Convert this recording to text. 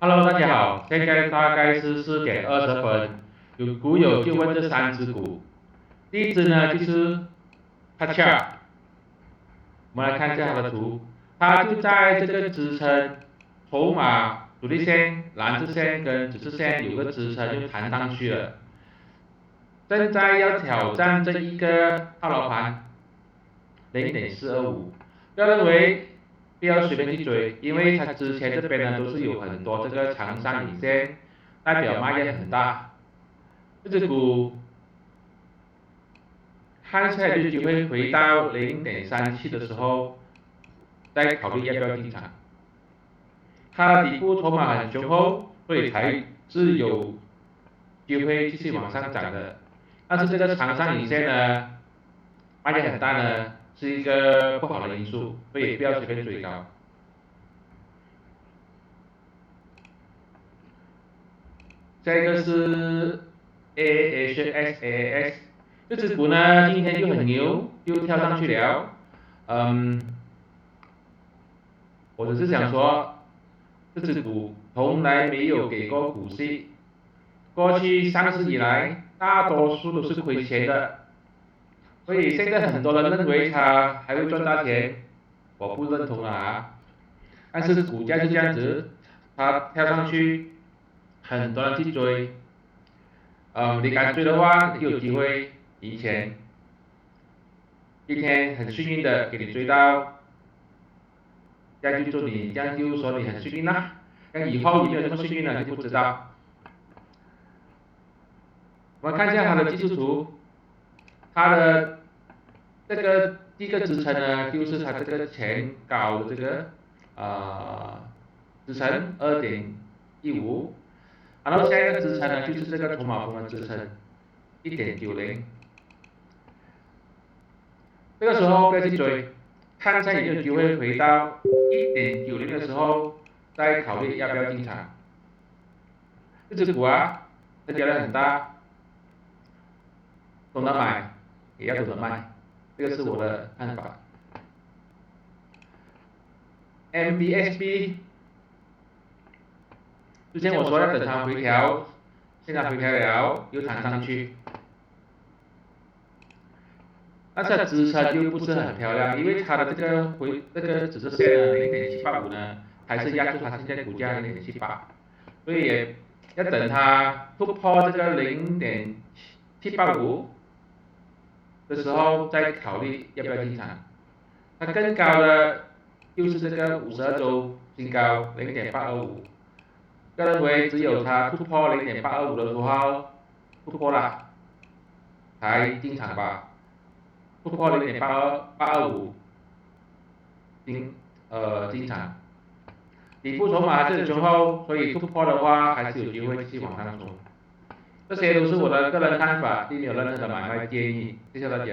Hello，大家好，现在大概是4点20分，有股友就问这3只股，第一只呢就是它 a 我们来看一下它的图，它就在这个支撑筹码主力线、蓝色线跟紫色线有个支撑就弹上去了，正在要挑战这一个套牢盘0.425，不要认为不要随便去追，因为它之前这边呢都是有很多这个长上影线，代表卖压很大，这只股看起来有机会回到0.37的时候，再考虑要不要进场。它的底部筹码很雄厚，所以才是有机会继续往上涨的。但是这个长上影线呢，卖压很大呢，是一个不好的因素，所以不要随便追高。下一个是 AHSAS，这只股呢今天就很牛，又跳上去了。我只是想说，这只股从来没有给过股息，过去上市以来大多数都是亏钱的，所以现在很多人认为它还会赚大钱，我不认同啊。但是股价就这样子，它跳上去，很多人去追，你敢追的话，有机会赢钱。今天很幸运的给你追到，这样就祝你，这样就说你很幸运啦。那以后有没有这么幸运呢？就不知道。我们看一下它的技术图，它的这个第一个支撑呢，就是它这个前高的这个支撑2.15，然后下一个支撑呢就是这个筹码峰的支撑1.90，这个时候不要去追，看一下有没有机会回到1.90的时候再考虑要不要进场。这只股啊，它跌得很大，懂得买也要懂得卖，这个是我的看法。MBSB 之前我说要等它回调，现在回调了又弹上去，但是它支撑就不是很漂亮，因为它的这个指数线呢0.785呢，还是压住它现在股价0.78，所以也要等它突破这个0.785的时候再考虑要不要进场。它更高的就是这个52周新高0.825，个人认为只有它突破0.825的时候突破了才进场吧，突破0.825进场。底部筹码还是很雄厚，所以突破的话还是有机会继续往上冲。这些都是我的个人看法，并没有任何的买卖建议，谢谢大家。